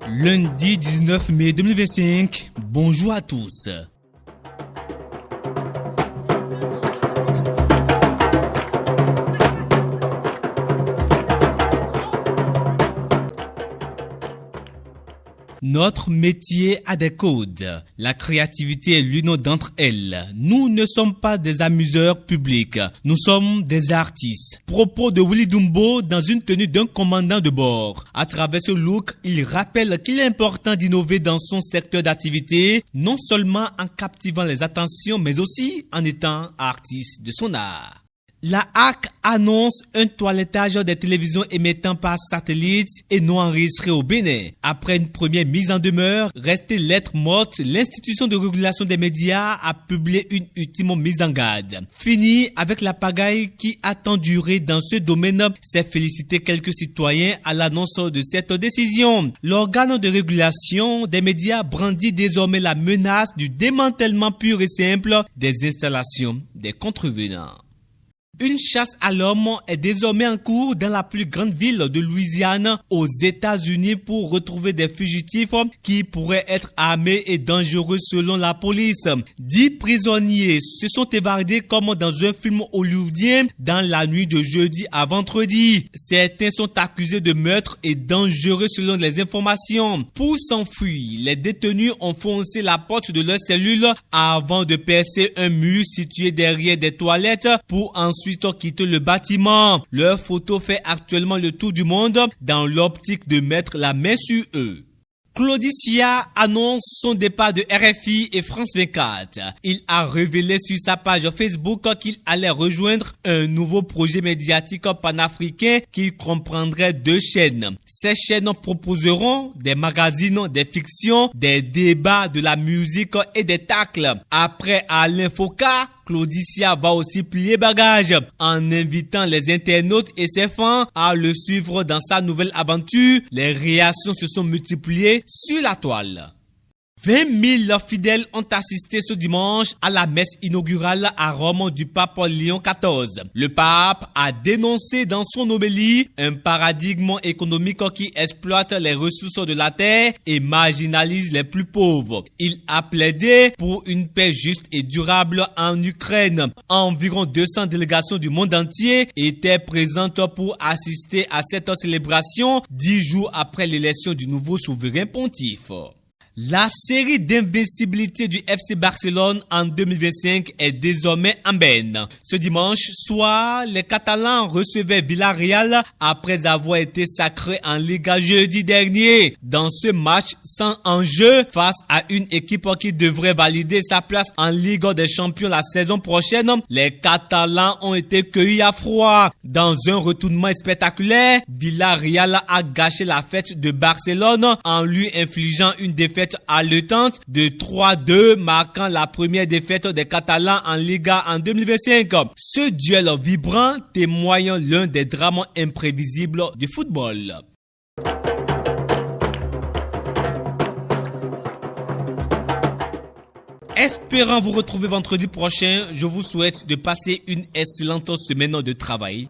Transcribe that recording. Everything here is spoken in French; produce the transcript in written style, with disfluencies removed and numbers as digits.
Lundi 19 mai 2025, bonjour à tous. Notre métier a des codes. La créativité est l'une d'entre elles. Nous ne sommes pas des amuseurs publics. Nous sommes des artistes. Propos de Willy Dumbo dans une tenue d'un commandant de bord. À travers ce look, il rappelle qu'il est important d'innover dans son secteur d'activité, non seulement en captivant les attentions, mais aussi en étant artiste de son art. La HAC annonce un toilettage des télévisions émettant par satellite et non enregistrées au Bénin. Après une première mise en demeure, restée lettre morte, l'institution de régulation des médias a publié une ultime mise en garde. Fini avec la pagaille qui a tant duré dans ce domaine, s'est félicité quelques citoyens à l'annonce de cette décision. L'organe de régulation des médias brandit désormais la menace du démantèlement pur et simple des installations des contrevenants. Une chasse à l'homme est désormais en cours dans la plus grande ville de Louisiane aux États-Unis pour retrouver des fugitifs qui pourraient être armés et dangereux selon la police. 10 prisonniers se sont évadés comme dans un film hollywoodien dans la nuit de jeudi à vendredi. Certains sont accusés de meurtre et dangereux selon les informations. Pour s'enfuir, les détenus ont foncé la porte de leur cellule avant de percer un mur situé derrière des toilettes pour ensuite quitter le bâtiment. Leur photo fait actuellement le tour du monde dans l'optique de mettre la main sur eux. Claudicia annonce son départ de RFI et France 24. Il a révélé sur sa page Facebook qu'il allait rejoindre un nouveau projet médiatique panafricain qui comprendrait 2 chaînes. Ces chaînes proposeront des magazines, des fictions, des débats, de la musique et des tacles. Après Alain Foucault, Claudicia va aussi plier bagage en invitant les internautes et ses fans à le suivre dans sa nouvelle aventure. Les réactions se sont multipliées sur la toile. 20 000 fidèles ont assisté ce dimanche à la messe inaugurale à Rome du pape Léon XIV. Le pape a dénoncé dans son homélie un paradigme économique qui exploite les ressources de la terre et marginalise les plus pauvres. Il a plaidé pour une paix juste et durable en Ukraine. Environ 200 délégations du monde entier étaient présentes pour assister à cette célébration 10 jours après l'élection du nouveau souverain pontife. La série d'invincibilité du FC Barcelone en 2025 est désormais en berne. Ce dimanche soir, les Catalans recevaient Villarreal après avoir été sacrés en Liga jeudi dernier. Dans ce match sans enjeu face à une équipe qui devrait valider sa place en Ligue des Champions la saison prochaine, les Catalans ont été cueillis à froid. Dans un retournement spectaculaire, Villarreal a gâché la fête de Barcelone en lui infligeant une défaite haletante de 3-2, marquant la première défaite des Catalans en Liga en 2025. Ce duel vibrant témoigne l'un des drames imprévisibles du football. Espérant vous retrouver vendredi prochain, je vous souhaite de passer une excellente semaine de travail.